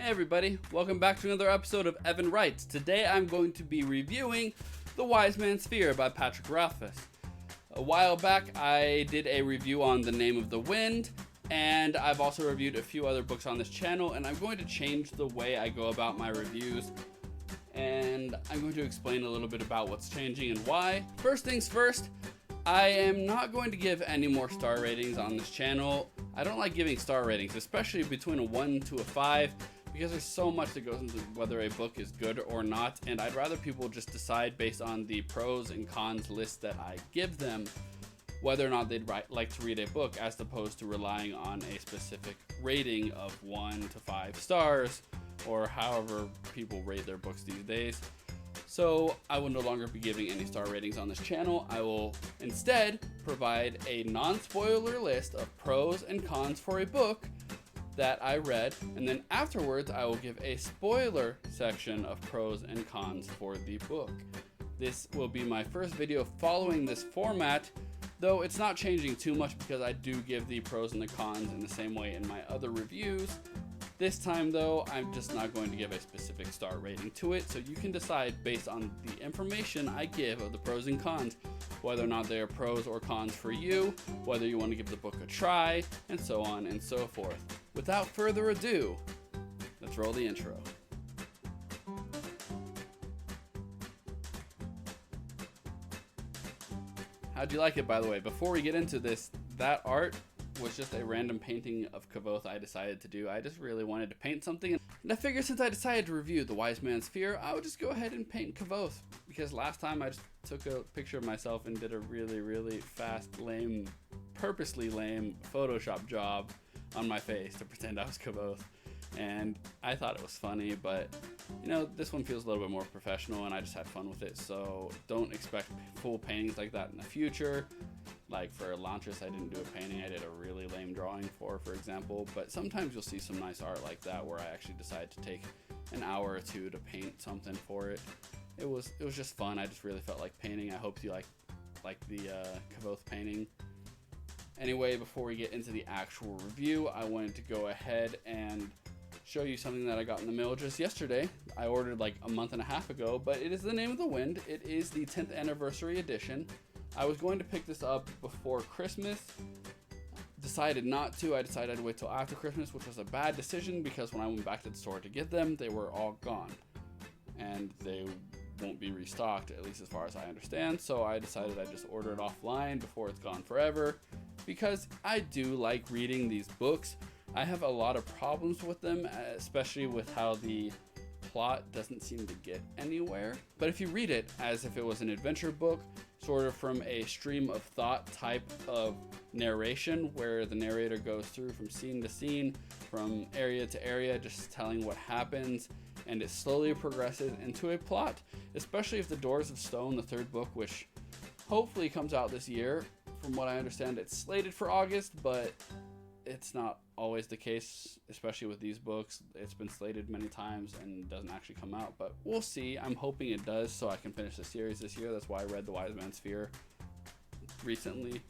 Hey everybody, welcome back to another episode of Evan Writes. Today I'm going to be reviewing The Wise Man's Fear by Patrick Rothfuss. A while back I did a review on The Name of the Wind, and I've also reviewed a few other books on this channel, and I'm going to change the way I go about my reviews, and I'm going to explain a little bit about what's changing and why. First things first, I am not going to give any more star ratings on this channel. I don't like giving star ratings, especially between a 1 to a 5, because there's so much that goes into whether a book is good or not, and I'd rather people just decide based on the pros and cons list that I give them whether or not they'd like to read a book, as opposed to relying on a specific rating of 1 to 5 stars, or however people rate their books these days. So I will no longer be giving any star ratings on this channel. I will instead provide a non-spoiler list of pros and cons for a book that I read, and then afterwards I will give a spoiler section of pros and cons for the book. This will be my first video following this format, though it's not changing too much because I do give the pros and the cons in the same way in my other reviews. This time though, I'm just not going to give a specific star rating to it, so you can decide based on the information I give of the pros and cons, whether or not they are pros or cons for you, whether you want to give the book a try, and so on and so forth. Without further ado, let's roll the intro. How'd you like it, by the way? Before we get into this, that art was just a random painting of Kvothe I decided to do. I just really wanted to paint something, and I figured since I decided to review The Wise Man's Fear, I would just go ahead and paint Kvothe, because last time I just took a picture of myself and did a really fast, lame, purposely lame Photoshop job on my face to pretend I was Kvothe, and I thought it was funny, but you know, this one feels a little bit more professional and I just had fun with it, so don't expect full paintings like that in the future. Like for Elantris, I didn't do a painting, I did a really lame drawing for example, but sometimes you'll see some nice art like that where I actually decide to take an hour or two to paint something for it. It was just fun. I just really felt like painting. I hope you like the Kvothe painting. Anyway, before we get into the actual review, I wanted to go ahead and show you something that I got in the mail just yesterday. I ordered like a month and a half ago, but it is The Name of the Wind. It is the 10th anniversary edition. I was going to pick this up before Christmas, decided not to. I decided I'd wait till after Christmas, which was a bad decision because when I went back to the store to get them, they were all gone. And they won't be restocked, at least as far as I understand, so I decided I'd just order it offline before it's gone forever, because I do like reading these books. I have a lot of problems with them, especially with how the plot doesn't seem to get anywhere. But if you read it as if it was an adventure book, sort of from a stream of thought type of narration, where the narrator goes through from scene to scene, from area to area, just telling what happens, and it slowly progresses into a plot, especially if The Doors of Stone, the third book, which hopefully comes out this year. From what I understand, it's slated for August, but it's not always the case, especially with these books. It's been slated many times and doesn't actually come out, but we'll see. I'm hoping it does so I can finish the series this year. That's why I read The Wise Man's Fear recently.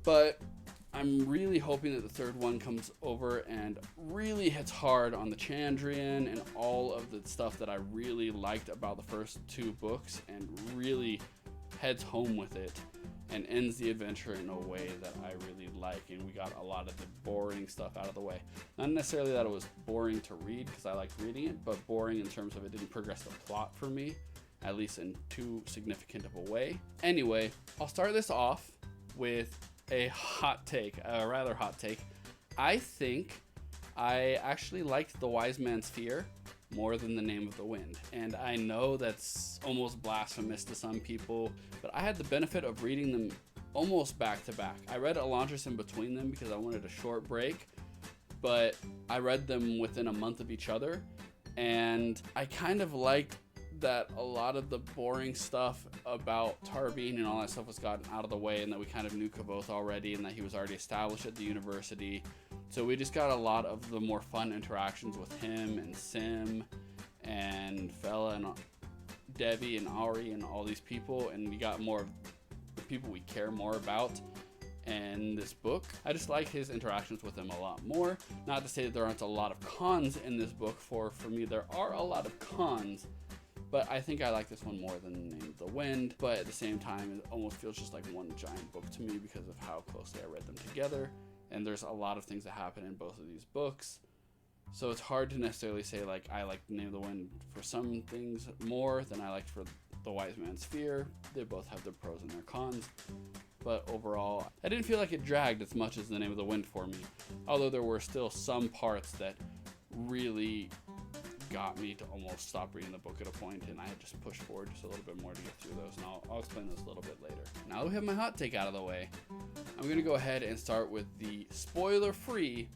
But I'm really hoping that the third one comes over and really hits hard on the Chandrian and all of the stuff that I really liked about the first two books, and really heads home with it and ends the adventure in a way that I really like, and we got a lot of the boring stuff out of the way. Not necessarily that it was boring to read, because I liked reading it, but boring in terms of it didn't progress the plot for me, at least in too significant of a way. Anyway, I'll start this off with a hot take, a rather hot take. I think I actually liked The Wise Man's Fear more than The Name of the Wind, and I know that's almost blasphemous to some people, but I had the benefit of reading them almost back to back. I read Elantris in between them because I wanted a short break, but I read them within a month of each other, and I kind of liked that a lot of the boring stuff about Tarbine and all that stuff was gotten out of the way, and that we kind of knew Kvothe already, and that he was already established at the university. So we just got a lot of the more fun interactions with him and Sim and Fela and Devi and Ari and all these people, and we got more of the people we care more about. in this book. I just like his interactions with him a lot more. Not to say that there aren't a lot of cons in this book, for me there are a lot of cons, but I think I like this one more than Name of the Wind. But at the same time, it almost feels just like one giant book to me because of how closely I read them together. And there's a lot of things that happen in both of these books. So it's hard to necessarily say like I like Name of the Wind for some things more than I liked for The Wise Man's Fear. They both have their pros and their cons. But overall, I didn't feel like it dragged as much as The Name of the Wind for me. Although there were still some parts that really got me to almost stop reading the book at a point, and I had just pushed forward just a little bit more to get through those, and I'll explain those a little bit later. Now that we have my hot take out of the way, I'm going to go ahead and start with the spoiler-free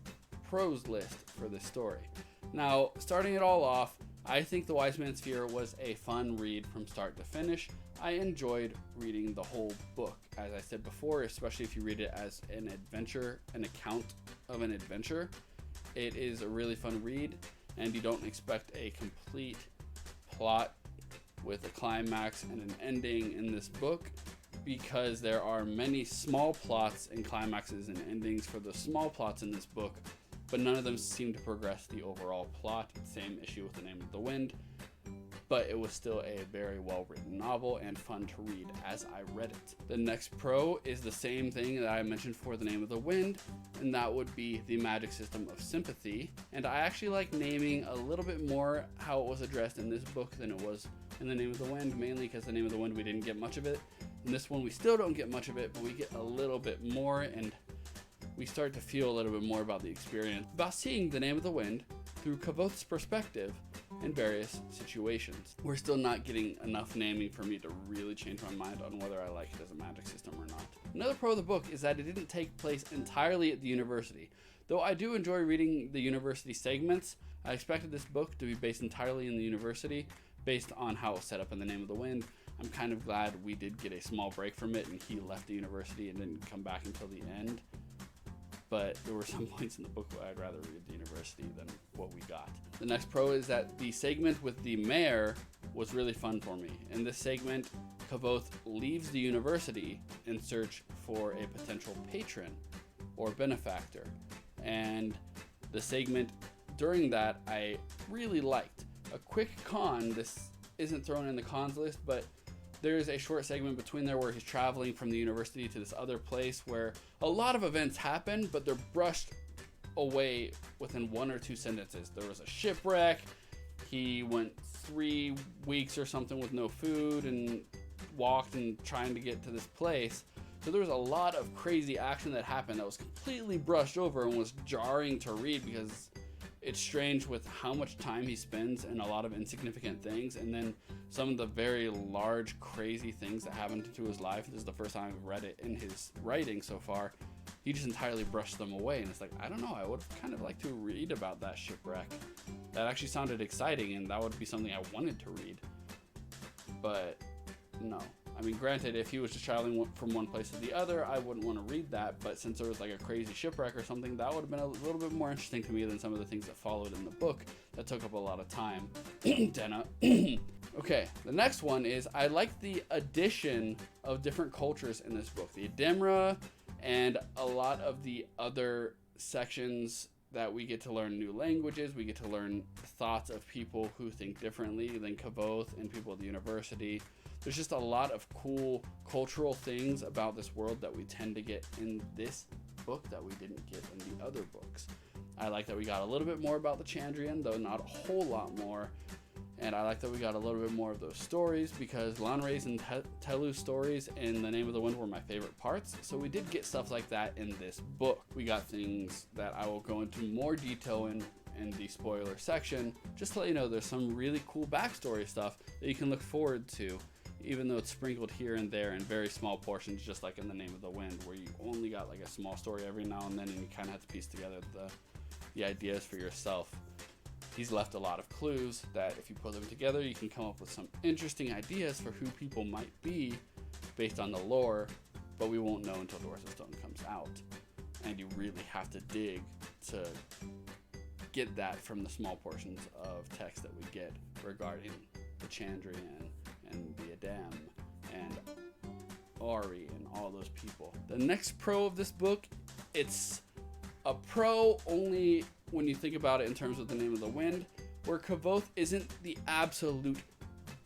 pros list for this story. Now, starting it all off, I think The Wise Man's Fear was a fun read from start to finish. I enjoyed reading the whole book. As I said before, especially if you read it as an adventure, an account of an adventure, it is a really fun read, and you don't expect a complete plot with a climax and an ending in this book, because there are many small plots and climaxes and endings for the small plots in this book, but none of them seem to progress the overall plot. Same issue with The Name of the Wind, but it was still a very well written novel and fun to read as I read it. The next pro is the same thing that I mentioned for The Name of the Wind, and that would be the magic system of sympathy. And I actually like naming a little bit more how it was addressed in this book than it was in The Name of the Wind, mainly because The Name of the Wind we didn't get much of it. In this one we still don't get much of it, but we get a little bit more, and we start to feel a little bit more about the experience, about seeing The Name of the Wind through Kvothe's perspective in various situations. We're still not getting enough naming for me to really change my mind on whether I like it as a magic system or not. Another pro of the book is that it didn't take place entirely at the university. Though I do enjoy reading the university segments, I expected this book to be based entirely in the university, based on how it was set up in The Name of the Wind. I'm kind of glad we did get a small break from it and he left the university and didn't come back until the end. But there were some points in the book where I'd rather read the university than what we got. The next pro is that the segment with the mayor was really fun for me. In this segment, Kvothe leaves the university in search for a potential patron or benefactor. And the segment during that I really liked. A quick con, this isn't thrown in the cons list, but there's a short segment between there where he's traveling from the university to this other place where a lot of events happen, but they're brushed away within 1 or 2 sentences. There was a shipwreck, he went 3 weeks or something with no food and walked and trying to get to this place. So there was a lot of crazy action that happened that was completely brushed over and was jarring to read, because it's strange with how much time he spends in a lot of insignificant things, and then some of the very large, crazy things that happened to his life. This is the first time I've read it in his writing so far. He just entirely brushed them away, and it's like, I don't know, I would have kind of liked to read about that shipwreck. That actually sounded exciting, and that would be something I wanted to read. But no. I mean, granted, if he was just traveling from one place to the other, I wouldn't want to read that, but since there was like a crazy shipwreck or something, that would have been a little bit more interesting to me than some of the things that followed in the book that took up a lot of time. Denna. Okay, the next one is I like the addition of different cultures in this book. The Ademra and a lot of the other sections that we get to learn new languages, we get to learn thoughts of people who think differently than Kvothe and people at the university. There's just a lot of cool cultural things about this world that we tend to get in this book that we didn't get in the other books. I like that we got a little bit more about the Chandrian, though not a whole lot more. And I like that we got a little bit more of those stories, because Lanre's and Telu's stories in The Name of the Wind were my favorite parts. So we did get stuff like that in this book. We got things that I will go into more detail in the spoiler section. Just to let you know, there's some really cool backstory stuff that you can look forward to, even though it's sprinkled here and there in very small portions, just like in The Name of the Wind, where you only got like a small story every now and then, and you kind of have to piece together the ideas for yourself. He's left a lot of clues that if you put them together, you can come up with some interesting ideas for who people might be based on the lore, but we won't know until Doors of Stone comes out. And you really have to dig to get that from the small portions of text that we get regarding the Chandrian and the Adem and Ari and all those people. The next pro of this book, it's a pro only when you think about it in terms of the Name of the Wind, where Kvothe isn't the absolute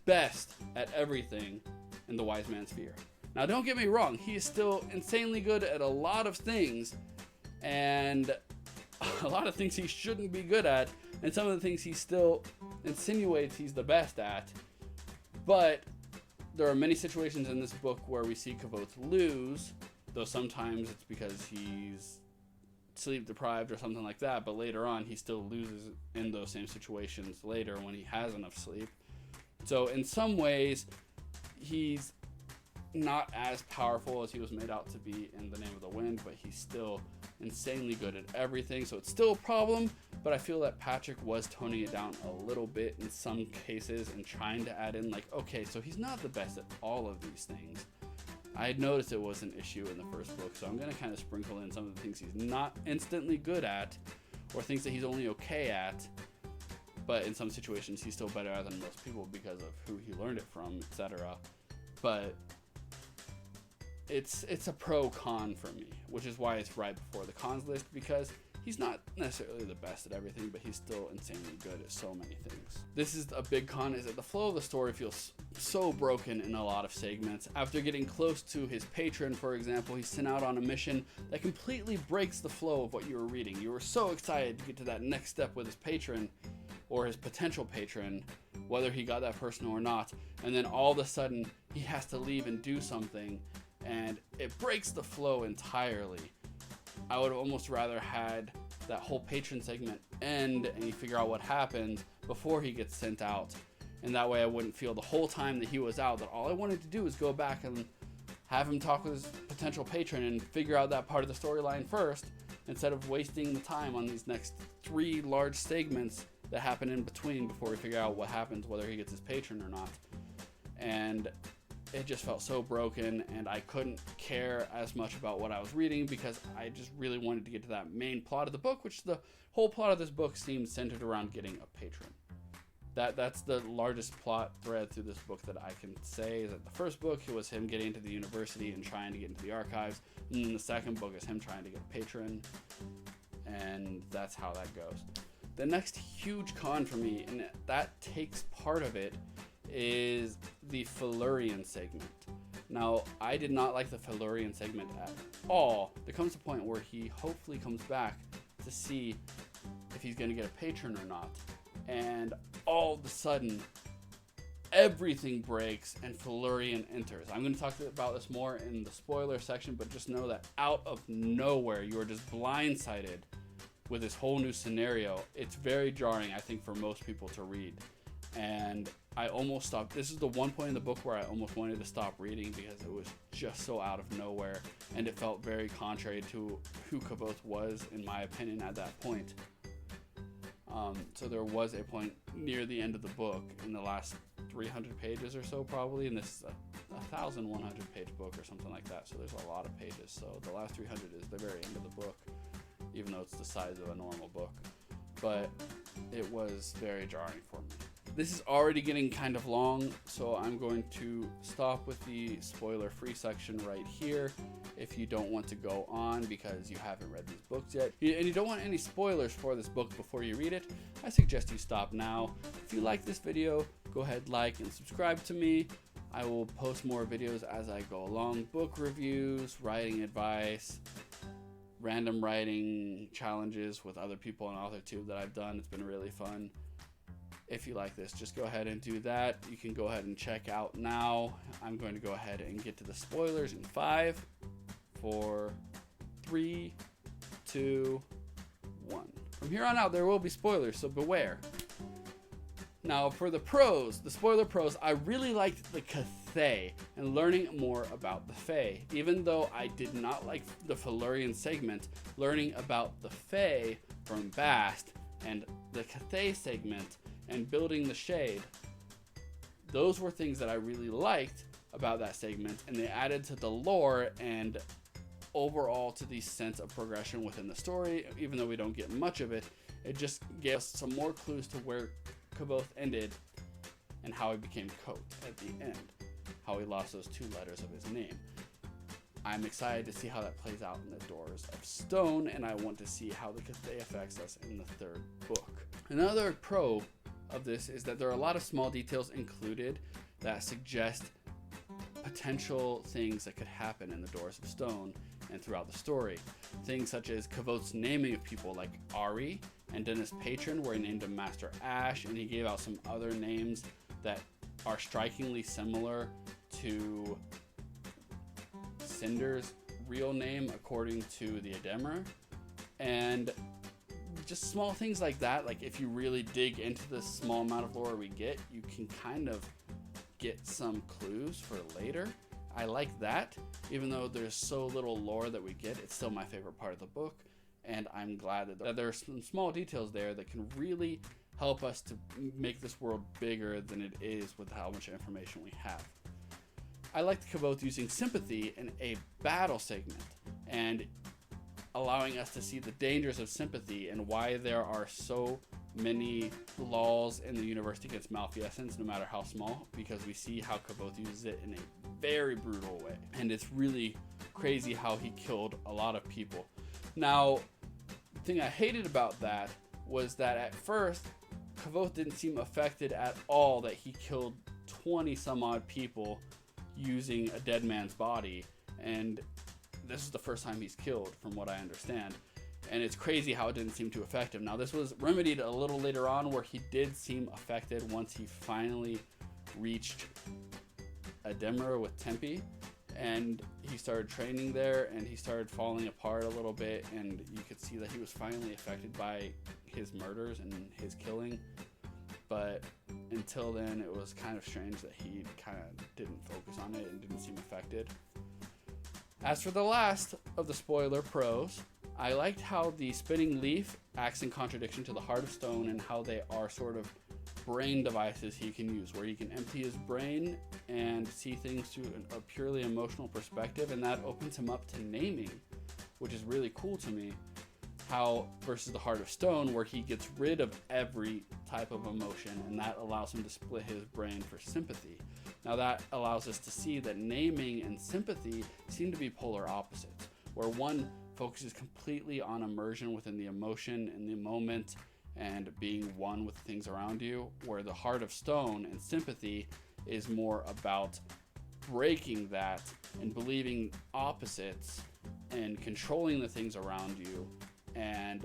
best at everything in the Wise Man's Fear. Now, don't get me wrong, he is still insanely good at a lot of things, and a lot of things he shouldn't be good at, and some of the things he still insinuates he's the best at. But there are many situations in this book where we see Kvothe lose, though sometimes it's because he's sleep deprived or something like that, but later on he still loses in those same situations later when he has enough sleep. So in some ways, he's not as powerful as he was made out to be in The Name of the Wind, but he's still insanely good at everything, so it's still a problem. But I feel that Patrick was toning it down a little bit in some cases and trying to add in, like, okay, so he's not the best at all of these things. I had noticed it was an issue in the first book, so I'm going to kind of sprinkle in some of the things he's not instantly good at, or things that he's only okay at, but in some situations he's still better at than most people because of who he learned it from, etc. But it's a pro-con for me, which is why it's right before the cons list, because he's not necessarily the best at everything, but he's still insanely good at so many things. This is a big con, is that the flow of the story feels so broken in a lot of segments. After getting close to his patron, for example, he's sent out on a mission that completely breaks the flow of what you were reading. You were so excited to get to that next step with his patron, or his potential patron, whether he got that person or not, and then all of a sudden he has to leave and do something, and it breaks the flow entirely. I would have almost rather had that whole patron segment end and you figure out what happened before he gets sent out, and that way I wouldn't feel the whole time that he was out that all I wanted to do was go back and have him talk with his potential patron and figure out that part of the storyline first, instead of wasting the time on these next 3 large segments that happen in between before we figure out what happens, whether he gets his patron or not. And it just felt so broken, and I couldn't care as much about what I was reading because I just really wanted to get to that main plot of the book, which the whole plot of this book seems centered around getting a patron. That's the largest plot thread through this book that I can say. Is that the first book, it was him getting into the university and trying to get into the archives, and then the second book is him trying to get a patron, and that's how that goes. The next huge con for me, and that takes part of it, is the Felurian segment. Now, I did not like the Felurian segment at all. There comes a point where he hopefully comes back to see if he's going to get a patron or not, and all of a sudden everything breaks and Felurian enters. I'm going to talk about this more in the spoiler section, but just know that out of nowhere you are just blindsided with this whole new scenario. It's very jarring, I think, for most people to read, and I almost stopped. This is the one point in the book where I almost wanted to stop reading because it was just so out of nowhere, and it felt very contrary to who Kvothe was, in my opinion, at that point. So there was a point near the end of the book, in the last 300 pages or so probably, and this is a 1,100 page book or something like that, so there's a lot of pages. So the last 300 is the very end of the book, even though it's the size of a normal book. But it was very jarring for me. This is already getting kind of long, so I'm going to stop with the spoiler-free section right here. If you don't want to go on because you haven't read these books yet, and you don't want any spoilers for this book before you read it, I suggest you stop now. If you like this video, go ahead, like and subscribe to me. I will post more videos as I go along. Book reviews, writing advice, random writing challenges with other people on AuthorTube that I've done. It's been really fun. If you like this, just go ahead and do that. You can go ahead and check out now. I'm going to go ahead and get to the spoilers in 5, 4, 3, 2, 1. From here on out, there will be spoilers, so beware. Now, for the pros, the spoiler pros, I really liked the Kvothe and learning more about the Fae. Even though I did not like the Felurian segment, learning about the Fae from Bast and the Kvothe segment and building the shade, those were things that I really liked about that segment, and they added to the lore and overall to the sense of progression within the story. Even though we don't get much of it, it just gave us some more clues to where Kvothe ended and how he became Kvothe at the end, how he lost those 2 letters of his name. I'm excited to see how that plays out in the Doors of Stone, and I want to see how the Kvothe affects us in the third book. Another pro of this is that there are a lot of small details included that suggest potential things that could happen in the Doors of Stone and throughout the story. Things such as Kvothe's naming of people like Ari and Denna's patron, where he named him Master Ash, and he gave out some other names that are strikingly similar to Cinder's real name according to the Edemir. And just small things like that, like if you really dig into the small amount of lore we get, you can kind of get some clues for later. I like that. Even though there's so little lore that we get, it's still my favorite part of the book, and I'm glad that there are some small details there that can really help us to make this world bigger than it is with how much information we have. I liked Kvothe using sympathy in a battle segment and allowing us to see the dangers of sympathy and why there are so many laws in the universe against malfeasance, no matter how small, because we see how Kvothe uses it in a very brutal way. And it's really crazy how he killed a lot of people. Now, the thing I hated about that was that at first, Kvothe didn't seem affected at all that he killed 20 some odd people using a dead man's body, and this is the first time he's killed from what I understand, and it's crazy how it didn't seem to affect him. Now this was remedied a little later on where he did seem affected once he finally reached Edemir with Tempe, and he started training there and he started falling apart a little bit, and you could see that he was finally affected by his murders and his killing. But until then, it was kind of strange that he kind of didn't focus on it and didn't seem affected. As for the last of the spoiler pros, I liked how the spinning leaf acts in contradiction to the Heart of Stone and how they are sort of brain devices he can use, where he can empty his brain and see things through a purely emotional perspective, and that opens him up to naming, which is really cool to me. How versus the Heart of Stone, where he gets rid of every type of emotion, and that allows him to split his brain for sympathy. Now that allows us to see that naming and sympathy seem to be polar opposites, where one focuses completely on immersion within the emotion and the moment and being one with the things around you, where the Heart of Stone and sympathy is more about breaking that and believing opposites and controlling the things around you and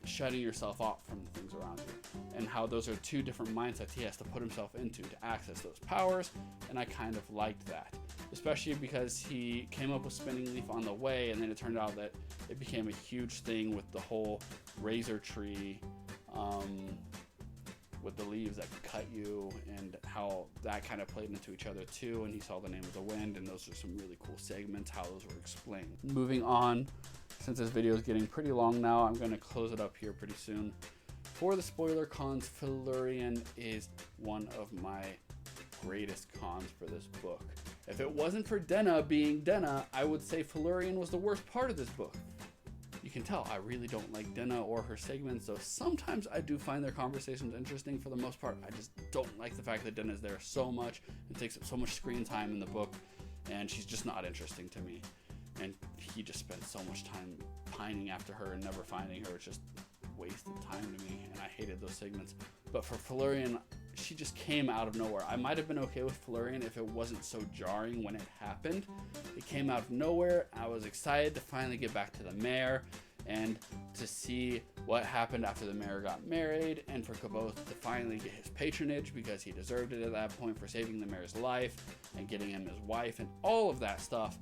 shutting yourself off from the things around you, and how those are two different mindsets he has to put himself into to access those powers. And I kind of liked that, especially because he came up with spinning leaf on the way, and then it turned out that it became a huge thing with the whole razor tree with the leaves that could cut you, and how that kind of played into each other too. And he saw the name of the wind, and those are some really cool segments how those were explained. Moving on, since this video is getting pretty long now, I'm going to close it up here pretty soon. For the spoiler cons, Felurian is one of my greatest cons for this book. If it wasn't for Denna being Denna, I would say Felurian was the worst part of this book. You can tell I really don't like Denna or her segments, so sometimes I do find their conversations interesting. For the most part, I just don't like the fact that Denna's there so much and takes up so much screen time in the book, and she's just not interesting to me. And he just spends so much time pining after her and never finding her. It's just wasted time to me, and I hated those segments. But for Felurian, she just came out of nowhere. I might have been okay with Felurian if it wasn't so jarring when it happened. It came out of nowhere. I was excited to finally get back to the mayor and to see what happened after the mayor got married, and for Kvothe to finally get his patronage because he deserved it at that point for saving the mayor's life and getting him his wife and all of that stuff.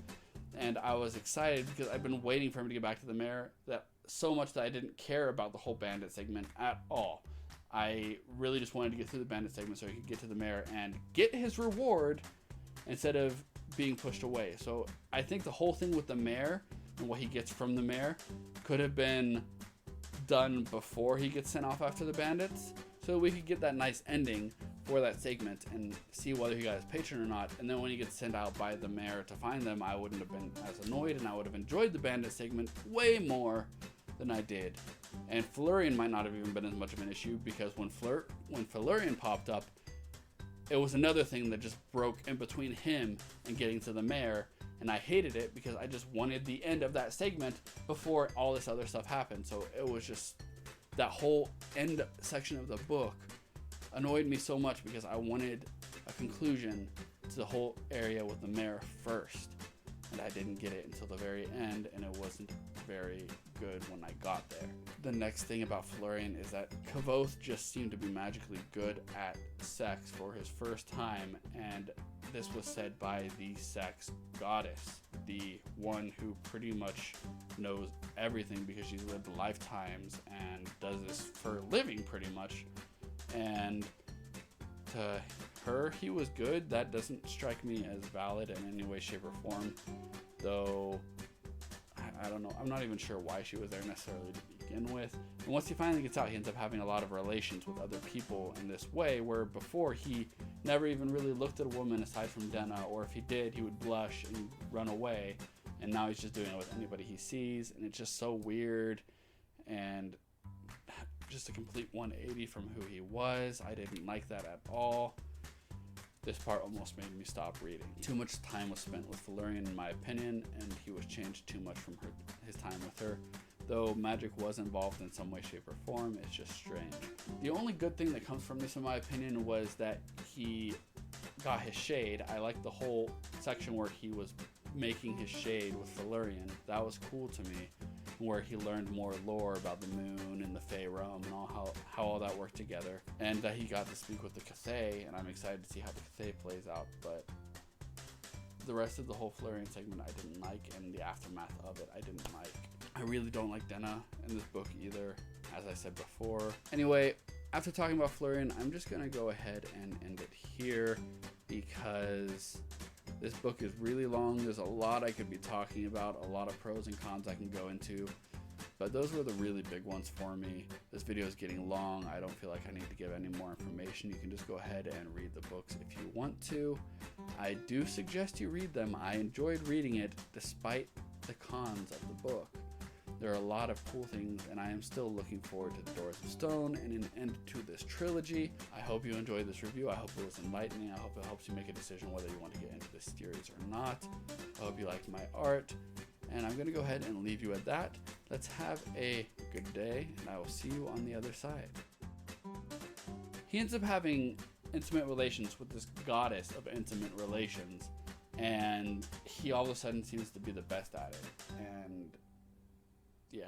And I was excited because I've been waiting for him to get back to the mayor so much that I didn't care about the whole bandit segment at all. I really just wanted to get through the bandit segment so he could get to the mayor and get his reward instead of being pushed away. So I think the whole thing with the mayor and what he gets from the mayor could have been done before he gets sent off after the bandits, so we could get that nice ending for that segment and see whether he got his patron or not. And then when he gets sent out by the mayor to find them, I wouldn't have been as annoyed, and I would have enjoyed the bandit segment way more than I did. And Felurian might not have even been as much of an issue, because when Felurian popped up, it was another thing that just broke in between him and getting to the mayor, and I hated it because I just wanted the end of that segment before all this other stuff happened. So it was just, that whole end section of the book annoyed me so much because I wanted a conclusion to the whole area with the mayor first, and I didn't get it until the very end, and it wasn't very good when I got there. The next thing about Florian is that Kvothe just seemed to be magically good at sex for his first time, and this was said by the sex goddess, the one who pretty much knows everything because she's lived lifetimes and does this for a living pretty much. And to her, he was good. That doesn't strike me as valid in any way, shape, or form, though I don't know. I'm not even sure why she was there necessarily to begin with. And once he finally gets out, he ends up having a lot of relations with other people in this way, where before he never even really looked at a woman aside from Denna, or if he did, he would blush and run away. And now he's just doing it with anybody he sees, and it's just so weird and just a complete 180 from who he was. I didn't like that at all. This part almost made me stop reading. Too much time was spent with Florian, in my opinion, and he was changed too much from his time with her. Though magic was involved in some way, shape, or form, it's just strange. The only good thing that comes from this, in my opinion, was that he got his shade. I liked the whole section where he was making his shade with Florian. That was cool to me, where he learned more lore about the moon and the Fey realm and how all that worked together, and that he got to speak with the Kvothe, and I'm excited to see how the Kvothe plays out. But the rest of the whole Florian segment I didn't like, and the aftermath of it I didn't like. I really don't like Denna in this book either, as I said before. Anyway, after talking about Florian, I'm just gonna go ahead and end it here because this book is really long. There's a lot I could be talking about, a lot of pros and cons I can go into, but those were the really big ones for me. This video is getting long. I don't feel like I need to give any more information. You can just go ahead and read the books if you want to. I do suggest you read them. I enjoyed reading it despite the cons of the book. There are a lot of cool things, and I am still looking forward to the Doors of Stone and an end to this trilogy. I hope you enjoyed this review. I hope it was enlightening. I hope it helps you make a decision whether you want to get into this series or not. I hope you liked my art, and I'm going to go ahead and leave you at that. Let's have a good day, and I will see you on the other side. He ends up having intimate relations with this goddess of intimate relations, and he all of a sudden seems to be the best at it. And yeah.